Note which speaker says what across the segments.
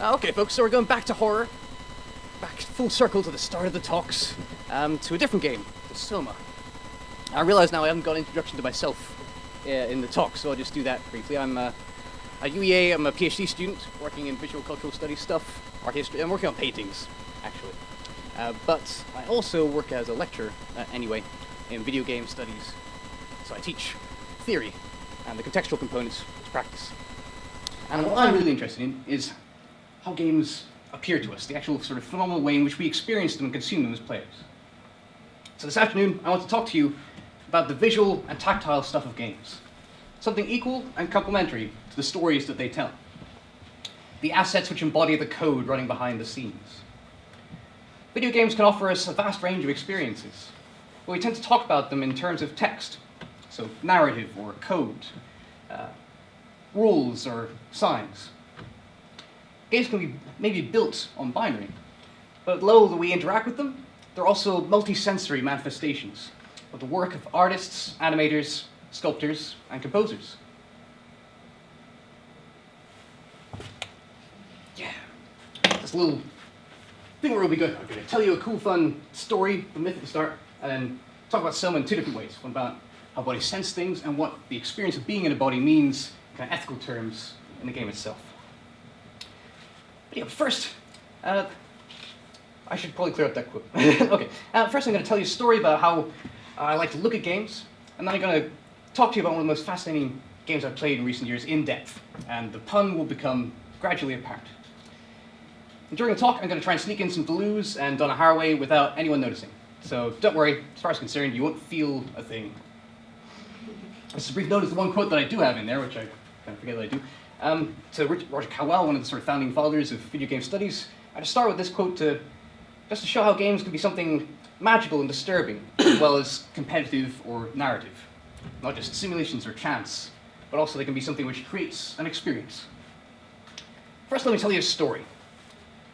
Speaker 1: Okay, folks, so we're going back to horror. Back full circle to the start of the talks, to a different game, the SOMA. I realise now I haven't got an introduction to myself in the talk, so I'll just do that briefly. I'm at UEA, I'm a PhD student working in visual cultural studies stuff, art history. I'm working on paintings, actually. But I also work as a lecturer, anyway, in video game studies. So I teach theory and the contextual components to practice. And what I'm really interested in is how games appear to us, the actual sort of phenomenal way in which we experience them and consume them as players. So this afternoon, I want to talk to you about the visual and tactile stuff of games. Something equal and complementary to the stories that they tell. The assets which embody the code running behind the scenes. Video games can offer us a vast range of experiences, but we tend to talk about them in terms of text, so narrative or code, rules or signs. Games can be maybe built on binary, but at the level that we interact with them, they're also multi-sensory manifestations of the work of artists, animators, sculptors, and composers. Yeah, this little thing will be good. I'm going to tell you a cool, fun story, the myth at the start, and then talk about SOMA in two different ways. One about how bodies sense things and what the experience of being in a body means in kind of ethical terms in the game itself. But yeah, first, I should probably clear up that quote. Okay, first I'm going to tell you a story about how I like to look at games, and then I'm going to talk to you about one of the most fascinating games I've played in recent years in depth, and the pun will become gradually apparent. And during the talk, I'm going to try and sneak in some Deleuze and Donna Haraway without anyone noticing. So don't worry, as far as concerned, you won't feel a thing. Just a brief note is the one quote that I do have in there, which I kind of forget that I do. To Roger Cowell, one of the sort of founding fathers of video game studies, I just start with this quote just to show how games can be something magical and disturbing, as well as competitive or narrative. Not just simulations or chance, but also they can be something which creates an experience. First, let me tell you a story.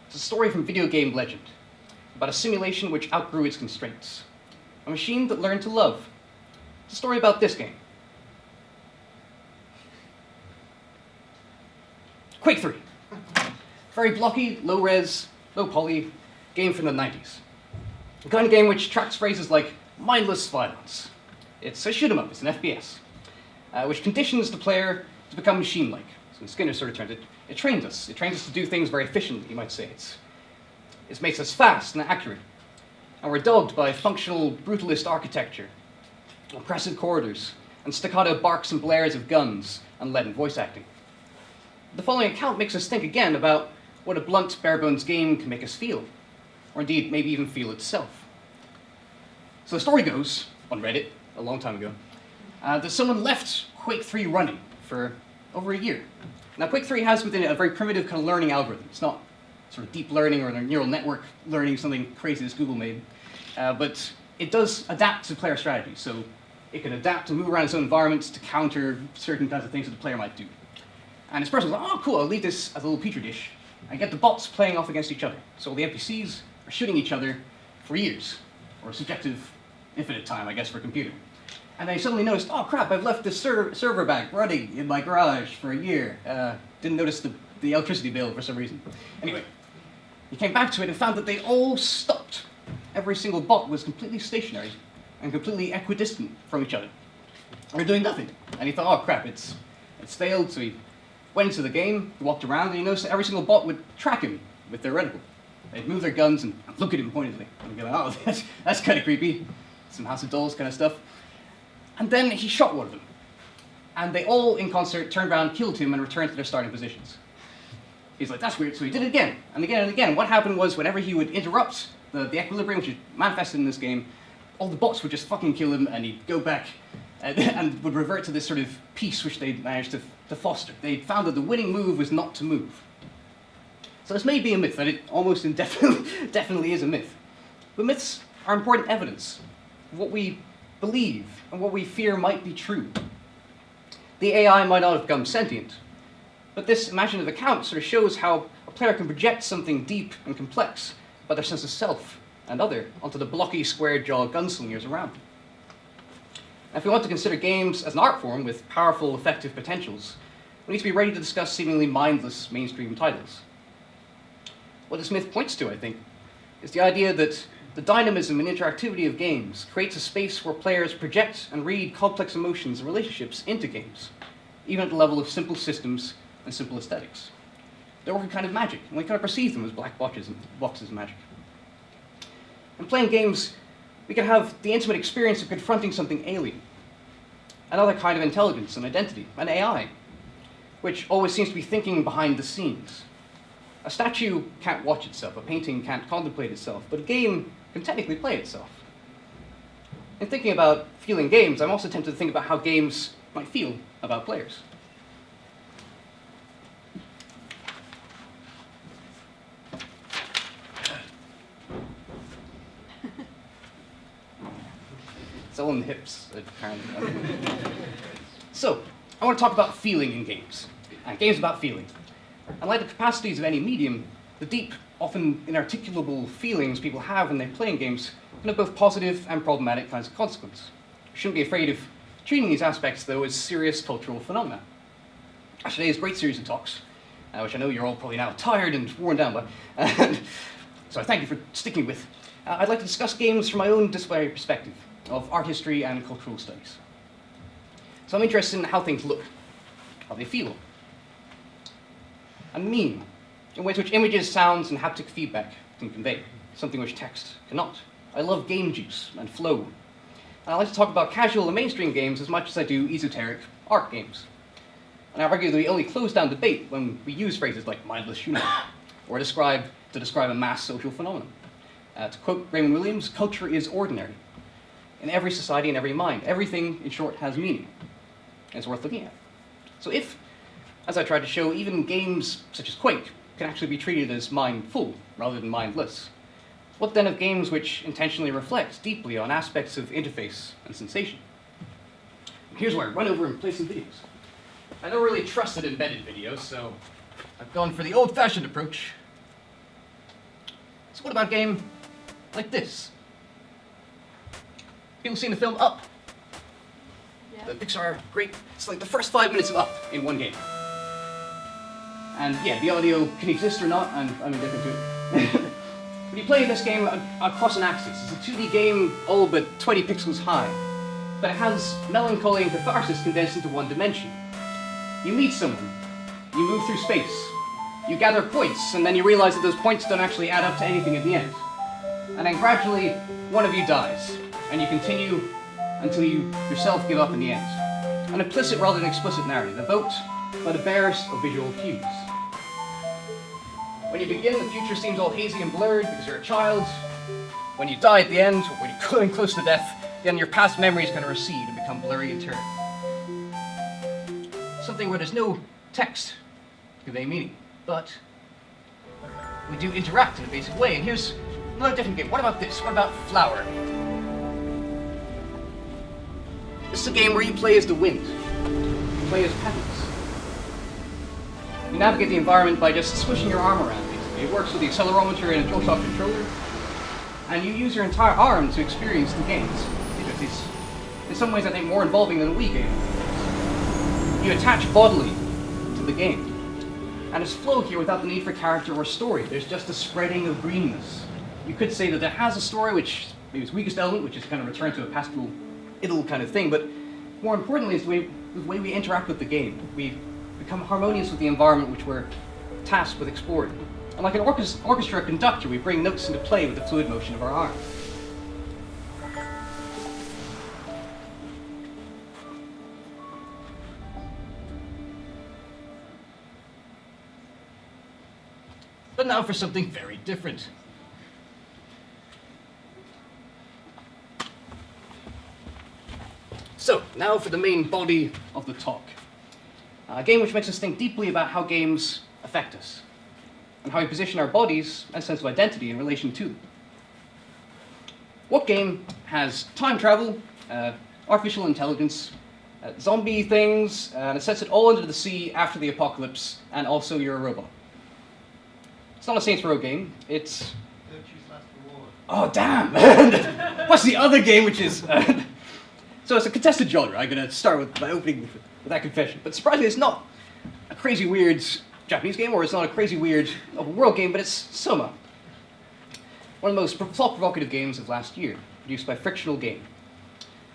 Speaker 1: It's a story from video game legend, about a simulation which outgrew its constraints. A machine that learned to love. It's a story about this game. Quake 3. Very blocky, low-res, low-poly game from the 90s. The kind of game which tracks phrases like mindless violence. It's a shoot 'em up, it's an FPS, which conditions the player to become machine-like. So in Skinner sort of terms, it trains us. It trains us to do things very efficiently, you might say. It makes us fast and accurate. And we're dogged by functional, brutalist architecture, oppressive corridors, and staccato barks and blares of guns and leaden voice acting. The following account makes us think again about what a blunt, bare-bones game can make us feel, or indeed maybe even feel itself. So the story goes, on Reddit, a long time ago, that someone left Quake 3 running for over a year. Now Quake 3 has within it a very primitive kind of learning algorithm. It's not sort of deep learning or neural network learning, something crazy that Google made, but it does adapt to player strategy. So it can adapt and move around its own environments to counter certain kinds of things that the player might do. And this person was like, oh cool, I'll leave this as a little petri dish and get the bots playing off against each other. So the NPCs are shooting each other for years, or subjective infinite time, I guess, for a computer. And then he suddenly noticed, oh crap, I've left this server bank running in my garage for a year. Didn't notice the electricity bill for some reason. Anyway, he came back to it and found that they all stopped. Every single bot was completely stationary and completely equidistant from each other. They're doing nothing. And he thought, oh crap, it's failed, so he went into the game, he walked around, and he noticed that every single bot would track him with their reticle. They'd move their guns and look at him pointedly. And be like, oh, that's kind of creepy. Some House of Dolls kind of stuff. And then he shot one of them. And they all, in concert, turned around, killed him, and returned to their starting positions. He's like, that's weird. So he did it again, and again, and again. What happened was, whenever he would interrupt the equilibrium, which is manifested in this game, all the bots would just fucking kill him, and he'd go back and would revert to this sort of peace which they'd managed to foster. They found that the winning move was not to move. So this may be a myth, but it almost definitely is a myth. But myths are important evidence of what we believe and what we fear might be true. The AI might not have become sentient, but this imaginative account sort of shows how a player can project something deep and complex about their sense of self and other onto the blocky, square-jawed gunslingers around them. If we want to consider games as an art form with powerful, effective potentials, we need to be ready to discuss seemingly mindless mainstream titles. What this myth points to, I think, is the idea that the dynamism and interactivity of games creates a space where players project and read complex emotions and relationships into games, even at the level of simple systems and simple aesthetics. They're working kind of magic, and we kind of perceive them as black boxes of magic. In playing games, we can have the intimate experience of confronting something alien, another kind of intelligence and identity, an AI, which always seems to be thinking behind the scenes. A statue can't watch itself, a painting can't contemplate itself, but a game can technically play itself. In thinking about feeling games, I'm also tempted to think about how games might feel about players. It's all in the hips, apparently. So, I want to talk about feeling in games. And games about feeling. And like the capacities of any medium, the deep, often inarticulable feelings people have when they're playing games can have both positive and problematic kinds of consequence. You shouldn't be afraid of treating these aspects, though, as serious cultural phenomena. Today's great series of talks, which I know you're all probably now tired and worn down by, so I thank you for sticking with. I'd like to discuss games from my own disciplinary perspective of art history and cultural studies. So I'm interested in how things look, how they feel, and mean, in ways which images, sounds, and haptic feedback can convey, something which text cannot. I love game juice and flow. And I like to talk about casual and mainstream games as much as I do esoteric art games. And I argue that we only close down debate when we use phrases like mindless humor, or to describe a mass social phenomenon. To quote Raymond Williams, culture is ordinary. In every society and every mind, everything, in short, has meaning. And it's worth looking at. So if, as I tried to show, even games such as Quake can actually be treated as mindful rather than mindless, what then of games which intentionally reflect deeply on aspects of interface and sensation? Here's where I run over and play some videos. I don't really trusted embedded videos, so I've gone for the old-fashioned approach. So what about a game like this? People seen the film Up? Yeah. The Pixar, great. It's like the first 5 minutes of Up in one game. And yeah, the audio can exist or not, and I'm indifferent to it. When you play this game across an axis, it's a 2D game, all but 20 pixels high. But it has melancholy and catharsis condensed into one dimension. You meet someone, you move through space, you gather points, and then you realize that those points don't actually add up to anything at the end. And then gradually, one of you dies, and you continue until you yourself give up in the end. An implicit rather than explicit narrative, evoked by the barest of visual cues. When you begin, the future seems all hazy and blurred because you're a child. When you die at the end, or when you're going close to death, then your past memory is going to recede and become blurry and turn. Something where there's no text to convey meaning, but we do interact in a basic way. And here's another different game. What about this? What about Flower? This is a game where you play as the wind. You play as petals. You navigate the environment by just swishing your arm around, basically. It works with the accelerometer and a DualShock controller. And you use your entire arm to experience the games. It's in some ways, I think, more involving than a Wii game. You attach bodily to the game. And there's flow here without the need for character or story. There's just a spreading of greenness. You could say that it has a story, which maybe its weakest element, which is kind of return to a pastoral idyll kind of thing, but more importantly is the way we interact with the game. We become harmonious with the environment which we're tasked with exploring. And like an orchestra conductor, we bring notes into play with the fluid motion of our arm. But now for something very different. So, now for the main body of the talk. A game which makes us think deeply about how games affect us, and how we position our bodies and sense of identity in relation to them. What game has time travel, artificial intelligence, zombie things, and it sets it all under the sea after the apocalypse, and also you're a robot? It's not a Saints Row game, it's... Oh, damn! What's the other game which is... So it's a contested genre. I'm going to start by opening with that confession. But surprisingly, it's not a crazy weird Japanese game, or it's not a crazy weird open world game, but it's SOMA. One of the most thought-provocative games of last year, produced by Frictional Games,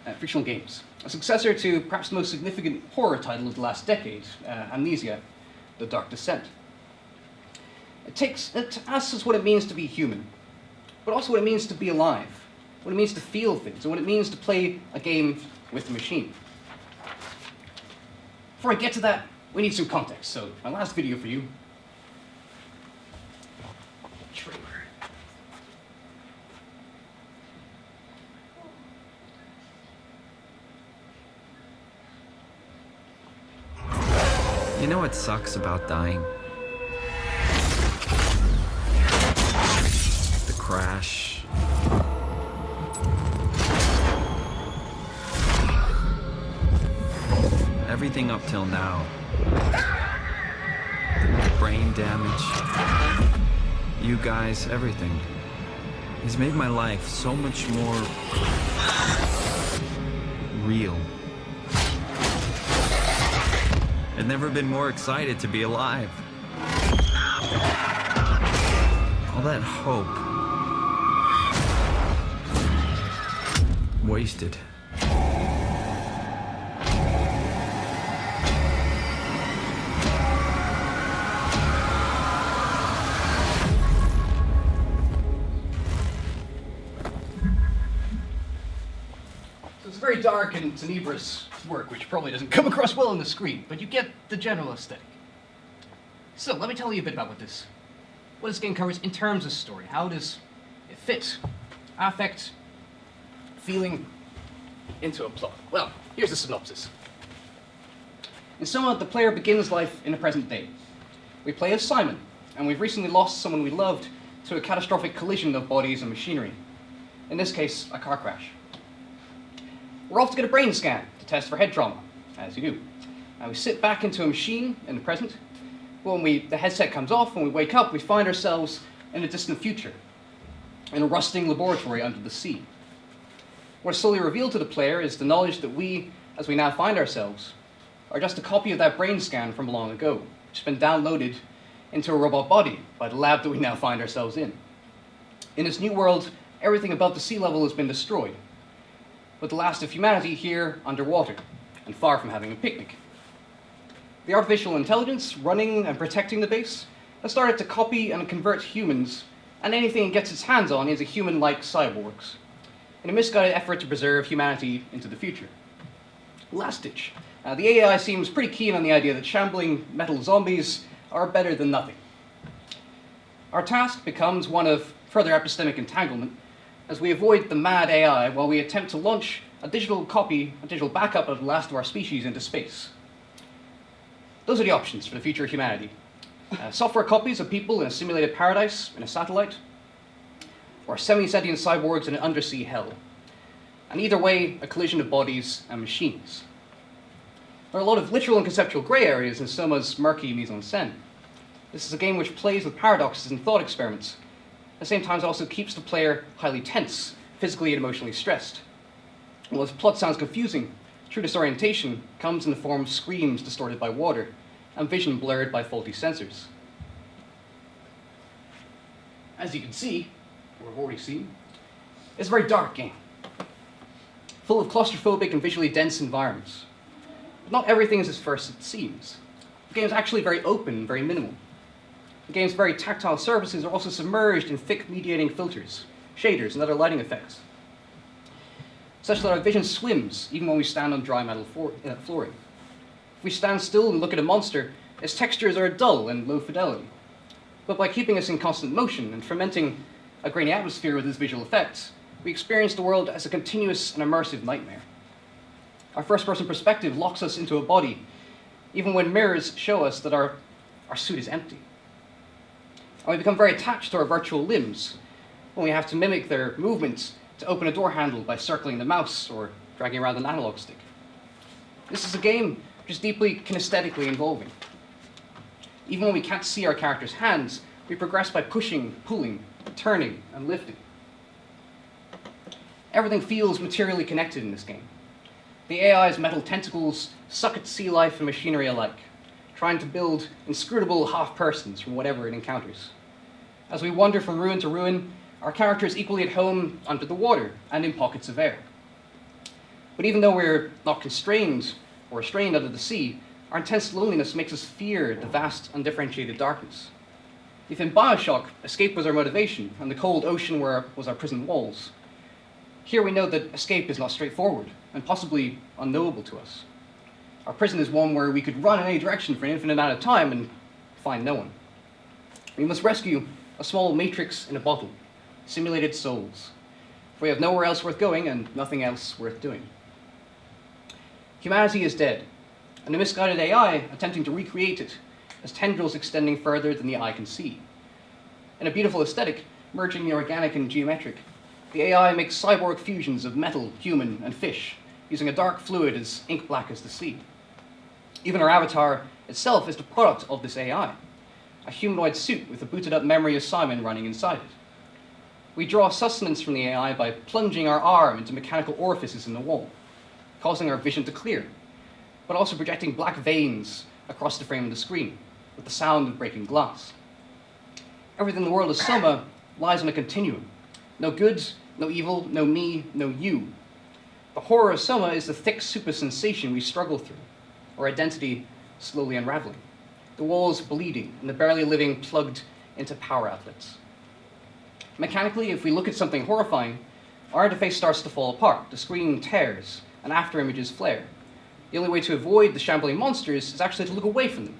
Speaker 1: a successor to perhaps the most significant horror title of the last decade, Amnesia, The Dark Descent. It asks us what it means to be human, but also what it means to be alive, what it means to feel things, and what it means to play a game with the machine. Before I get to that, we need some context. So my last video for you. Trailer.
Speaker 2: You know what sucks about dying? The crash. Everything up till now. Brain damage. You guys, everything. Has made my life so much more real. I've never been more excited to be alive. All that hope. Wasted.
Speaker 1: It's very dark and tenebrous work, which probably doesn't come across well on the screen, but you get the general aesthetic. So let me tell you a bit about what this game covers in terms of story. How does it fit affect, feeling into a plot? Well, here's the synopsis. In SOMA, the player begins life in the present day. We play as Simon, and we've recently lost someone we loved to a catastrophic collision of bodies and machinery. In this case, a car crash. We're off to get a brain scan to test for head trauma, as you do. And we sit back into a machine in the present. When the headset comes off and we wake up, we find ourselves in a distant future, in a rusting laboratory under the sea. What is slowly revealed to the player is the knowledge that we, as we now find ourselves, are just a copy of that brain scan from long ago, which has been downloaded into a robot body by the lab that we now find ourselves in. In this new world, everything above the sea level has been destroyed, with the last of humanity here underwater, and far from having a picnic. The artificial intelligence running and protecting the base has started to copy and convert humans, and anything it gets its hands on is a human-like cyborgs, in a misguided effort to preserve humanity into the future. Last ditch. The AI seems pretty keen on the idea that shambling metal zombies are better than nothing. Our task becomes one of further epistemic entanglement, as we avoid the mad AI while we attempt to launch a digital backup of the last of our species into space. Those are the options for the future of humanity. Software copies of people in a simulated paradise in a satellite, or semi-sentient cyborgs in an undersea hell. And either way, a collision of bodies and machines. There are a lot of literal and conceptual grey areas in SOMA's murky mise-en-scène. This is a game which plays with paradoxes and thought experiments. At the same time, it also keeps the player highly tense, physically and emotionally stressed. While this plot sounds confusing, true disorientation comes in the form of screams distorted by water, and vision blurred by faulty sensors. As you can see, or have already seen, it's a very dark game, full of claustrophobic and visually dense environments. But not everything is as first it seems. The game is actually very open and very minimal. The game's very tactile surfaces are also submerged in thick mediating filters, shaders, and other lighting effects, such that our vision swims even when we stand on dry metal flooring. If we stand still and look at a monster, its textures are dull and low fidelity. But by keeping us in constant motion and fermenting a grainy atmosphere with its visual effects, we experience the world as a continuous and immersive nightmare. Our first-person perspective locks us into a body, even when mirrors show us that our suit is empty. And we become very attached to our virtual limbs when we have to mimic their movements to open a door handle by circling the mouse or dragging around an analog stick. This is a game which is deeply kinesthetically involving. Even when we can't see our character's hands, we progress by pushing, pulling, turning, and lifting. Everything feels materially connected in this game. The AI's metal tentacles suck at sea life and machinery alike, trying to build inscrutable half-persons from whatever it encounters. As we wander from ruin to ruin, our character is equally at home under the water and in pockets of air. But even though we're not constrained or restrained under the sea, our intense loneliness makes us fear the vast, undifferentiated darkness. If in Bioshock, escape was our motivation, and the cold ocean was our prison walls, here we know that escape is not straightforward, and possibly unknowable to us. Our prison is one where we could run in any direction for an infinite amount of time and find no one. We must rescue a small matrix in a bottle, simulated souls, for we have nowhere else worth going and nothing else worth doing. Humanity is dead, and a misguided AI attempting to recreate it has tendrils extending further than the eye can see. In a beautiful aesthetic, merging the organic and geometric, the AI makes cyborg fusions of metal, human, and fish, using a dark fluid as ink black as the sea. Even our avatar itself is the product of this AI, a humanoid suit with a booted up memory of Simon running inside it. We draw sustenance from the AI by plunging our arm into mechanical orifices in the wall, causing our vision to clear, but also projecting black veins across the frame of the screen, with the sound of breaking glass. Everything in the world of Soma lies on a continuum. No good, no evil, no me, no you. The horror of Soma is the thick super sensation we struggle through, our identity slowly unraveling, the walls bleeding, and the barely living plugged into power outlets. Mechanically, if we look at something horrifying, our interface starts to fall apart, the screen tears, and after images flare. The only way to avoid the shambling monsters is actually to look away from them,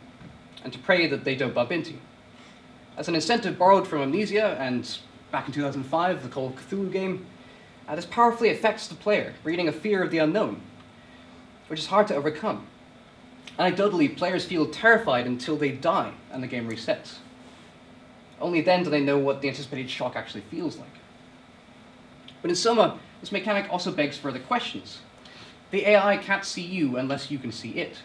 Speaker 1: and to pray that they don't bump into you. As an incentive borrowed from Amnesia and, back in 2005, the Call of Cthulhu game, this powerfully affects the player, breeding a fear of the unknown, which is hard to overcome. Anecdotally, players feel terrified until they die and the game resets. Only then do they know what the anticipated shock actually feels like. But in Soma, this mechanic also begs further questions. The AI can't see you unless you can see it.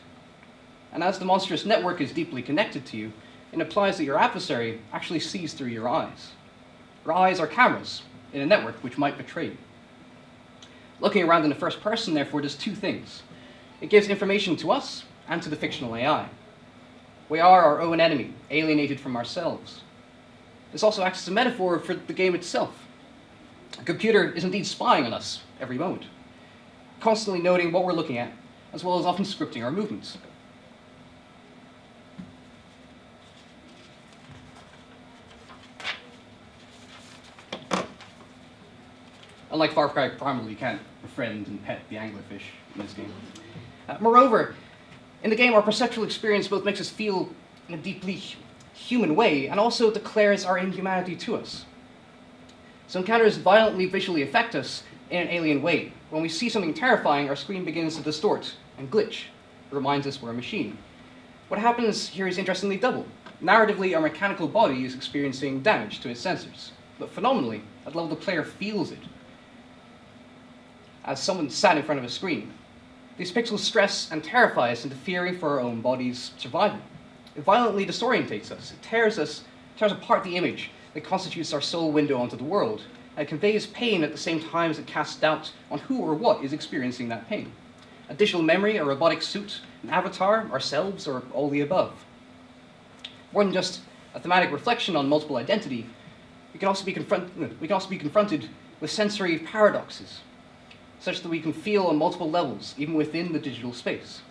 Speaker 1: And as the monstrous network is deeply connected to you, it implies that your adversary actually sees through your eyes. Your eyes are cameras in a network which might betray you. Looking around in the first person, therefore, does two things. It gives information to us and to the fictional AI. We are our own enemy, alienated from ourselves. This also acts as a metaphor for the game itself. A computer is indeed spying on us every moment, constantly noting what we're looking at, as well as often scripting our movements. Unlike Far Cry Primal, you can't befriend and pet the anglerfish in this game. Moreover, in the game, our perceptual experience both makes us feel in a deeply human way, and also declares our inhumanity to us. So encounters violently visually affect us in an alien way. When we see something terrifying, our screen begins to distort and glitch. It reminds us we're a machine. What happens here is interestingly double. Narratively, our mechanical body is experiencing damage to its sensors, but phenomenally, at the level the player feels it, as someone sat in front of a screen. These pixels stress and terrify us into fearing for our own body's survival. It violently disorientates us. It tears apart the image that constitutes our sole window onto the world, and it conveys pain at the same time as it casts doubt on who or what is experiencing that pain. A digital memory, a robotic suit, an avatar, ourselves, or all the above. More than just a thematic reflection on multiple identity, we can also be confronted with sensory paradoxes, such that we can feel on multiple levels, even within the digital space.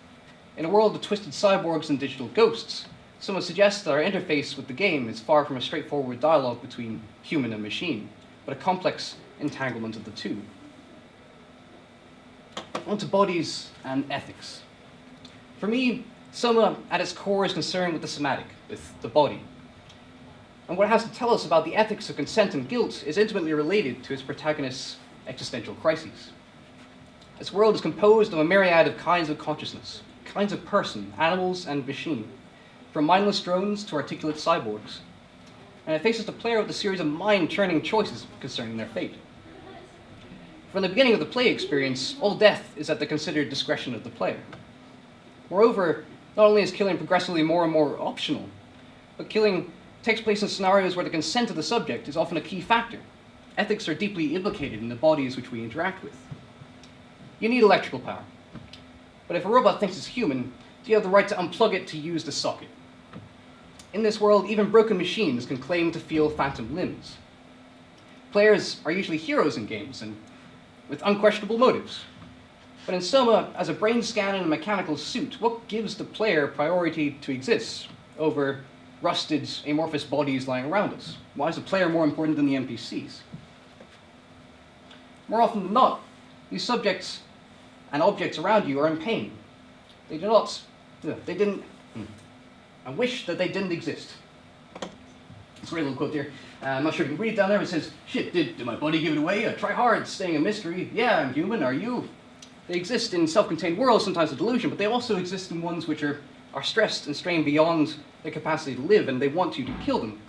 Speaker 1: In a world of twisted cyborgs and digital ghosts, someone suggests that our interface with the game is far from a straightforward dialogue between human and machine, but a complex entanglement of the two. On to bodies and ethics. For me, Soma at its core is concerned with the somatic, with the body. And what it has to tell us about the ethics of consent and guilt is intimately related to its protagonist's existential crises. This world is composed of a myriad of kinds of consciousness, kinds of person, animals, and machine, from mindless drones to articulate cyborgs. And it faces the player with a series of mind-churning choices concerning their fate. From the beginning of the play experience, all death is at the considered discretion of the player. Moreover, not only is killing progressively more and more optional, but killing takes place in scenarios where the consent of the subject is often a key factor. Ethics are deeply implicated in the bodies which we interact with. You need electrical power. But if a robot thinks it's human, do you have the right to unplug it to use the socket? In this world, even broken machines can claim to feel phantom limbs. Players are usually heroes in games, and with unquestionable motives. But in Soma, as a brain scan in a mechanical suit, what gives the player priority to exist over rusted, amorphous bodies lying around us? Why is the player more important than the NPCs? More often than not, these subjects and objects around you are in pain. They do not, they didn't, I wish that they didn't exist. It's a great little quote here. I'm not sure if you can read it down there. It says, shit, did my body give it away? Try hard, staying a mystery. Yeah, I'm human, are you? They exist in self-contained worlds, sometimes a delusion, but they also exist in ones which are stressed and strained beyond their capacity to live, and they want you to kill them.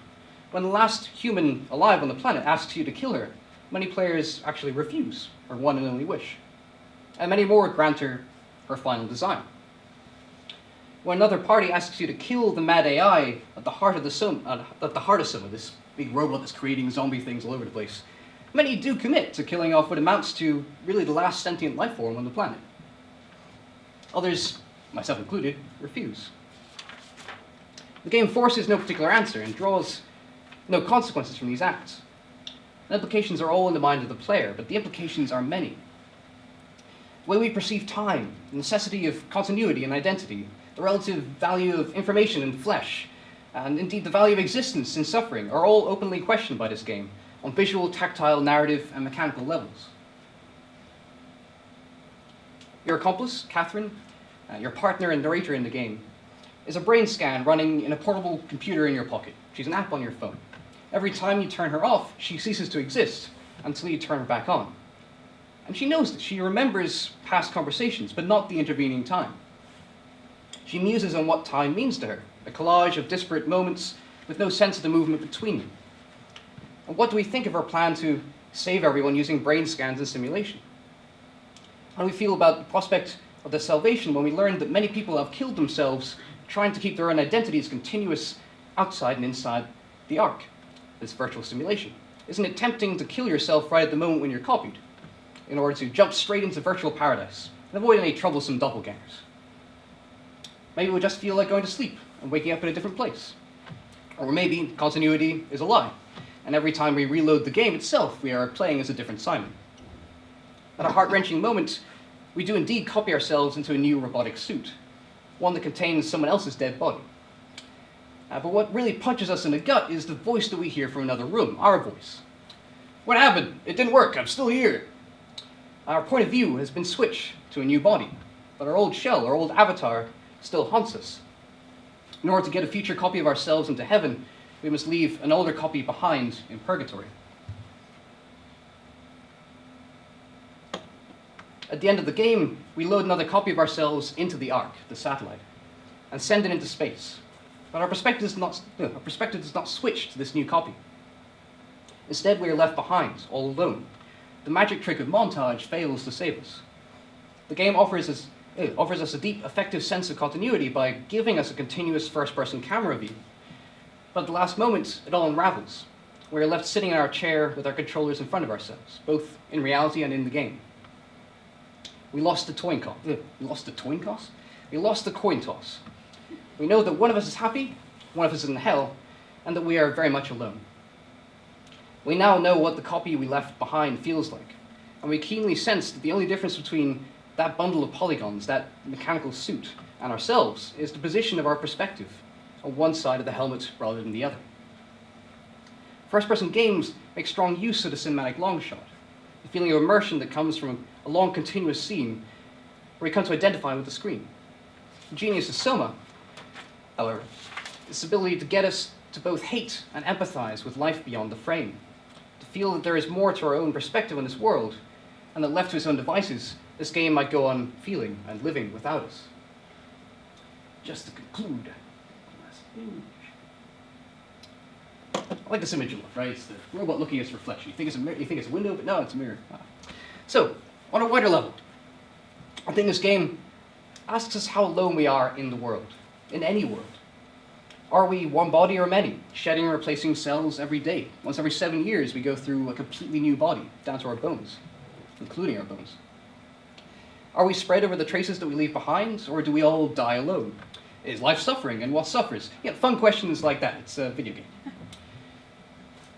Speaker 1: When the last human alive on the planet asks you to kill her, many players actually refuse her one and only wish. And many more grant her her final desire. When another party asks you to kill the mad AI at the heart of Soma, this big robot that's creating zombie things all over the place, many do commit to killing off what amounts to really the last sentient life form on the planet. Others, myself included, refuse. The game forces no particular answer and draws no consequences from these acts. The implications are all in the mind of the player, but the implications are many. The way we perceive time, the necessity of continuity and identity, the relative value of information and flesh, and indeed the value of existence in suffering are all openly questioned by this game on visual, tactile, narrative, and mechanical levels. Your accomplice, Catherine, your partner and narrator in the game, is a brain scan running in a portable computer in your pocket. She's an app on your phone. Every time you turn her off, she ceases to exist until you turn her back on. And she knows that. She remembers past conversations, but not the intervening time. She muses on what time means to her, a collage of disparate moments with no sense of the movement between them. And what do we think of her plan to save everyone using brain scans and simulation? How do we feel about the prospect of their salvation when we learn that many people have killed themselves trying to keep their own identities continuous outside and inside the arc, this virtual simulation? Isn't it tempting to kill yourself right at the moment when you're copied, in order to jump straight into virtual paradise and avoid any troublesome doppelgangers? Maybe we'll just feel like going to sleep and waking up in a different place. Or maybe continuity is a lie, and every time we reload the game itself, we are playing as a different Simon. At a heart-wrenching moment, we do indeed copy ourselves into a new robotic suit, one that contains someone else's dead body. But what really punches us in the gut is the voice that we hear from another room, our voice. What happened? It didn't work. I'm still here. Our point of view has been switched to a new body, but our old shell, our old avatar, still haunts us. In order to get a future copy of ourselves into heaven, we must leave an older copy behind in purgatory. At the end of the game, we load another copy of ourselves into the Ark, the satellite, and send it into space. But our perspective does not switch to this new copy. Instead, we are left behind, all alone. The magic trick of montage fails to save us. The game offers us a deep, affective sense of continuity by giving us a continuous first-person camera view. But at the last moment, it all unravels. We are left sitting in our chair with our controllers in front of ourselves, both in reality and in the game. We lost the coin toss. We lost the coin toss. We know that one of us is happy, one of us is in hell, and that we are very much alone. We now know what the copy we left behind feels like, and we keenly sense that the only difference between that bundle of polygons, that mechanical suit, and ourselves is the position of our perspective on one side of the helmet rather than the other. First-person games make strong use of the cinematic long shot, the feeling of immersion that comes from a long continuous scene where we come to identify with the screen. The genius of Soma, however, is the ability to get us to both hate and empathize with life beyond the frame, to feel that there is more to our own perspective on this world, and that left to its own devices, this game might go on feeling and living without us. Just to conclude, I like this image a lot, right? It's the robot looking at its reflection. You think it's a mirror, you think it's a window, but no, it's a mirror. So, on a wider level, I think this game asks us how alone we are in the world, in any world. Are we one body or many, shedding and replacing cells every day? Once every 7 years, we go through a completely new body, down to our bones, including our bones. Are we spread over the traces that we leave behind, or do we all die alone? Is life suffering, and what suffers? Yeah, fun questions like that. It's a video game.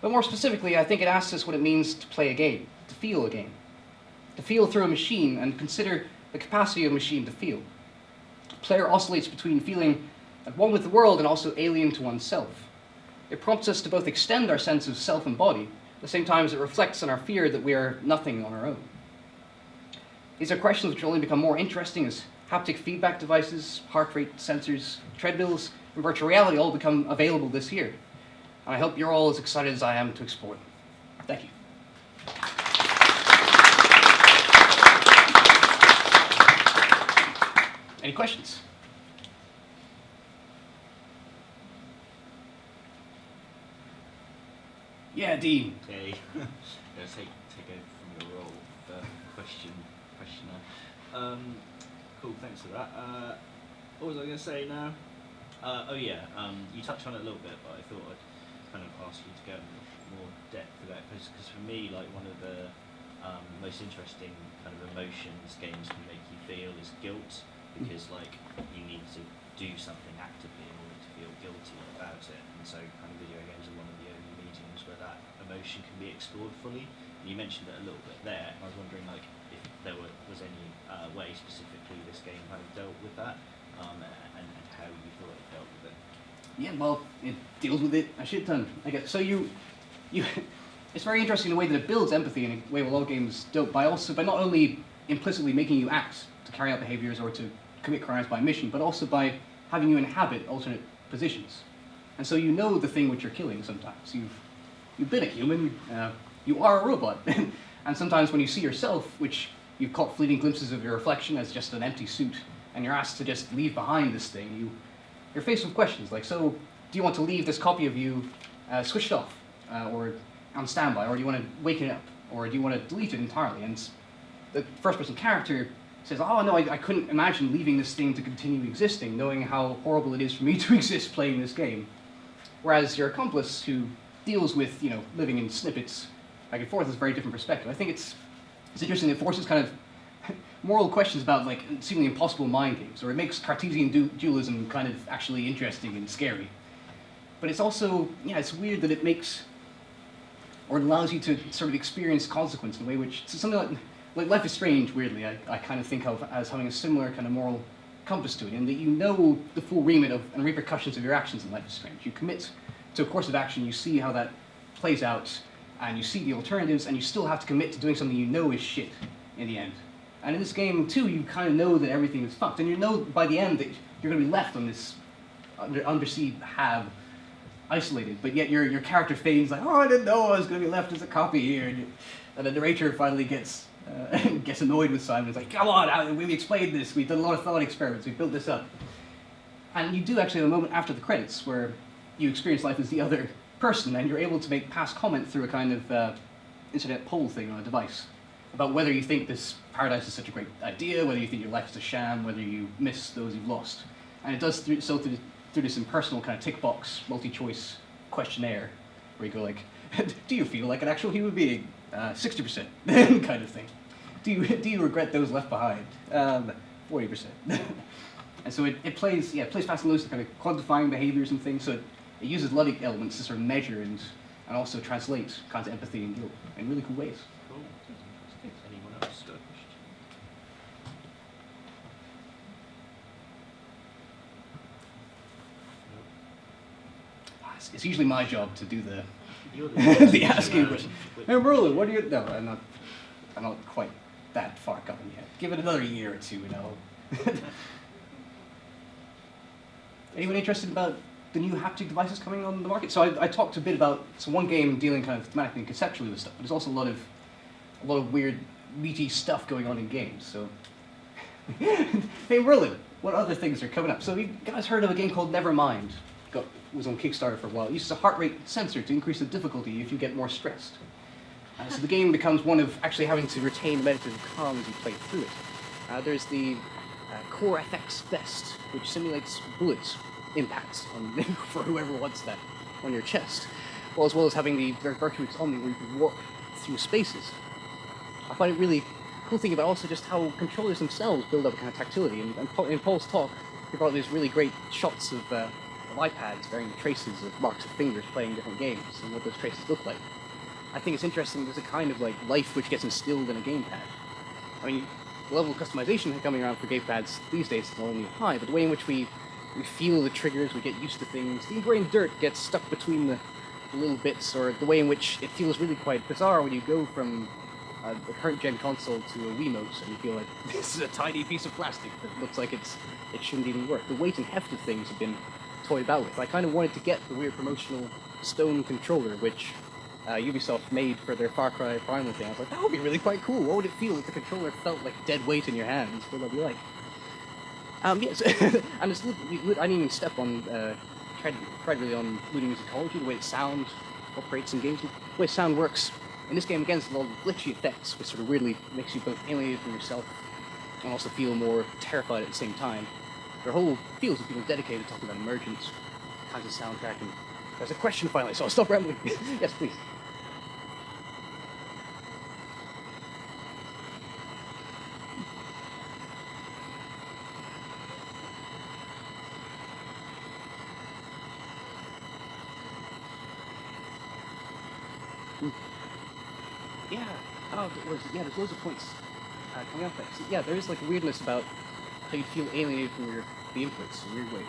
Speaker 1: But more specifically, I think it asks us what it means to play a game, to feel a game. To feel through a machine, and consider the capacity of a machine to feel. A player oscillates between feeling at one with the world and also alien to oneself. It prompts us to both extend our sense of self and body, at the same time as it reflects on our fear that we are nothing on our own. These are questions which only become more interesting as haptic feedback devices, heart rate sensors, treadmills, and virtual reality all become available this year. And I hope you're all as excited as I am to explore them. Thank you. Any questions? Yeah, Dean.
Speaker 3: Okay. Take over from your role of questioner. Cool, thanks for that. What was I going to say now? You touched on it a little bit, but I thought I'd kind of ask you to go into more depth with that, because for me, like, one of the most interesting kind of emotions games can make you feel is guilt, because like you need to do something actively in order to feel guilty about it, and so kind of video games are one of the only mediums where that emotion can be explored fully. And you mentioned it a little bit there. I was wondering like if there was any way specifically this game kind of dealt with that, and how you thought it dealt with it.
Speaker 1: Yeah, well, it deals with it a shit ton, I guess. So you it's very interesting the way that it builds empathy in a way a lot of games don't, by not only implicitly making you act to carry out behaviors or to commit crimes by mission, but also by having you inhabit alternate positions. And so you know the thing which you're killing sometimes. You've been a human, you are a robot. And sometimes when you see yourself, which you've caught fleeting glimpses of your reflection as just an empty suit, and you're asked to just leave behind this thing, you're faced with questions like, so do you want to leave this copy of you switched off, or on standby, or do you want to wake it up, or do you want to delete it entirely? And the first-person character says, oh no, I couldn't imagine leaving this thing to continue existing, knowing how horrible it is for me to exist playing this game. Whereas your accomplice, who deals with, living in snippets back and forth, is a very different perspective. I think it's interesting. It forces kind of moral questions about like seemingly impossible mind games, or it makes Cartesian dualism kind of actually interesting and scary. But it's also, it's weird that it makes, or it allows you to sort of experience consequence in a way which, so something like Life is Strange, weirdly, I kind of think of as having a similar kind of moral compass to it, in that you know the full remit of and repercussions of your actions in Life is Strange. You commit to a course of action, you see how that plays out, and you see the alternatives, and you still have to commit to doing something you know is shit in the end. And in this game, too, you kind of know that everything is fucked, and you know by the end that you're going to be left on this undersea hab, isolated, but yet your character fades like, oh, I didn't know I was going to be left as a copy here, and the narrator finally gets annoyed with Simon. It's like, come on, we explained this, we've done a lot of thought experiments, we've built this up. And you do actually have a moment after the credits where you experience life as the other person, and you're able to make past comment through a kind of internet poll thing on a device about whether you think this paradise is such a great idea, whether you think your life is a sham, whether you miss those you've lost. And it does so through this impersonal kind of tick box, multi-choice questionnaire, where you go like, do you feel like an actual human being? 60%, kind of thing. Do you regret those left behind? 40%. And so it plays fast and loose, kind of quantifying behaviors and things. So it uses logic elements to sort of measure and also translate kinds of empathy and guilt in really cool ways.
Speaker 3: Cool. Anyone else got a question?
Speaker 1: It's usually my job to do the
Speaker 3: You're the
Speaker 1: asking question. Hey Merlin, what do you? No, I'm not quite that far coming yet. Give it another year or two, and I'll. Anyone interested about the new haptic devices coming on the market? So I talked a bit about one game dealing kind of thematically and conceptually with stuff, but there's also a lot of weird meaty stuff going on in games. So, hey Merlin, what other things are coming up? So you guys heard of a game called Nevermind? Was on Kickstarter for a while. It uses a heart rate sensor to increase the difficulty if you get more stressed. So the game becomes one of actually having to retain meditative calm as you play through it. There's the Core FX Vest, which simulates bullet impacts for whoever wants that on your chest, as well as having the virtual autonomy where you can warp through spaces. I find it really cool thing about also just how controllers themselves build up a kind of tactility. And in Paul's talk, he brought these really great shots of iPads bearing the traces of marks of fingers playing different games and what those traces look like. I think it's interesting. There's a kind of like life which gets instilled in a gamepad. I mean, the level of customization coming around for gamepads these days is only high, but the way in which we feel the triggers, we get used to things, the ingrained dirt gets stuck between the little bits, or the way in which it feels really quite bizarre when you go from the current gen console to a Wiimote and you feel like this is a tiny piece of plastic that looks like it shouldn't even work. The weight and heft of things have been toyed about with. I kind of wanted to get the weird promotional stone controller, which Ubisoft made for their Far Cry Primal thing. I was like, that would be really quite cool. What would it feel if the controller felt like dead weight in your hands? What would that be like? Yes, and it's, I didn't even step on, tried really on looting musicology, the way that sound operates in games, the way sound works. In this game, again, it's a lot of glitchy effects, which sort of weirdly makes you both alienated from yourself and also feel more terrified at the same time. There are whole fields of people dedicated to talking about emergent kinds of soundtrack, and there's a question finally, so I'll stop rambling. Yes, please. Yeah. Oh, there's loads of points coming up there. So, yeah, there is like a weirdness about how you feel alienated from the inputs in weird ways.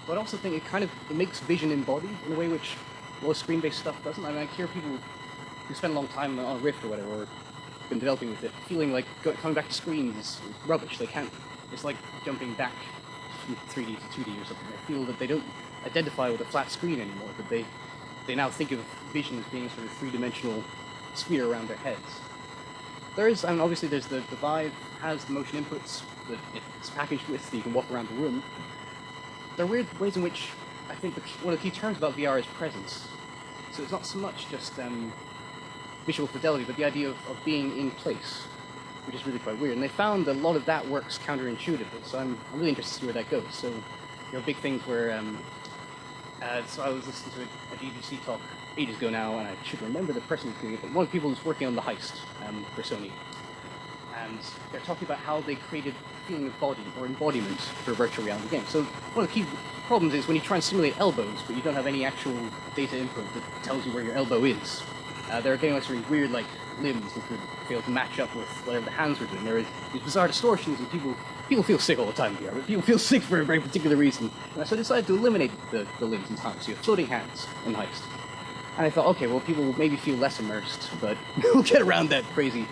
Speaker 1: But I also think it makes vision embodied in a way which a lot of screen-based stuff doesn't. I mean, I hear people who spend a long time on Rift or whatever, or been developing with it, feeling like coming back to screens is rubbish. They can't. It's like jumping back from 3D to 2D or something. They feel that they don't identify with a flat screen anymore. That they now think of vision as being sort of three-dimensional sphere around their heads. There is, I mean, obviously there's the Vive has the motion inputs that it's packaged with, so you can walk around the room. There are weird ways in which I think one of the key terms about VR is presence. So it's not so much just visual fidelity, but the idea of being in place, which is really quite weird. And they found a lot of that works counterintuitively, so I'm really interested to see where that goes. So, big things where, so I was listening to a GDC talk ages ago now, and I should remember the person who's doing it, but one of the people who's working on the heist for Sony. And they're talking about how they created a feeling of body or embodiment for virtual reality games. So one of the key problems is when you try and simulate elbows, but you don't have any actual data input that tells you where your elbow is. They're getting like sort of weird like limbs that could fail to match up with whatever the hands were doing. There are these bizarre distortions, and people feel sick all the time here, but people feel sick for a very particular reason. And so I decided to eliminate the limbs in time, so you have floating hands in Heist. And I thought, okay, well, people will maybe feel less immersed, but we'll get around that crazy,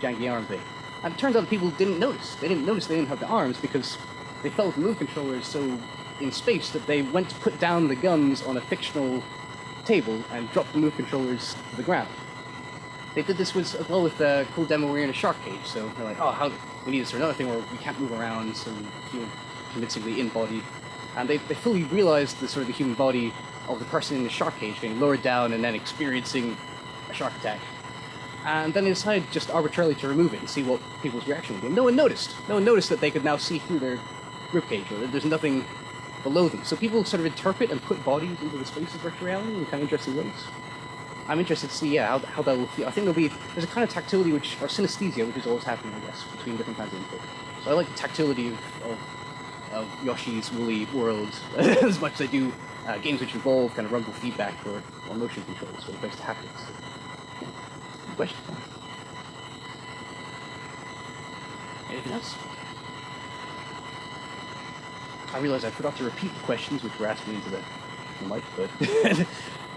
Speaker 1: janky arm thing. And it turns out that people didn't notice. They didn't notice they didn't have the arms because they felt the move controllers so in space that they went to put down the guns on a fictional table and dropped the move controllers to the ground. They did this as well with a cool demo where you're in a shark cage, so they're like, oh, we need this for another thing where we can't move around, so we feel convincingly embodied. And they fully realized the sort of the human body of the person in the shark cage getting lowered down and then experiencing a shark attack. And then they decided just arbitrarily to remove it and see what people's reaction would be. And no one noticed. No one noticed that they could now see through their ribcage, or that there's nothing below them. So people sort of interpret and put bodies into the space of virtual reality in kind of interesting ways. I'm interested to see, how that will feel. I think there's a kind of tactility or synesthesia, which is always happening, I guess, between different kinds of input. So I like the tactility of Yoshi's Woolly World as much as I do games which involve kind of rumble feedback or motion controls for the place to happen. So, yeah. Good question. Anything else? I realize I forgot to repeat the questions which were asked me into the mic, but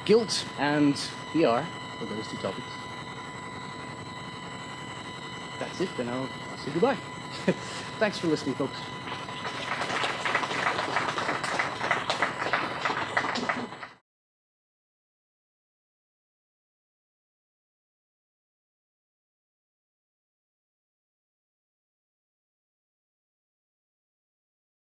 Speaker 1: guilt and VR are those two topics. That's it, then I'll say goodbye. Thanks for listening, folks.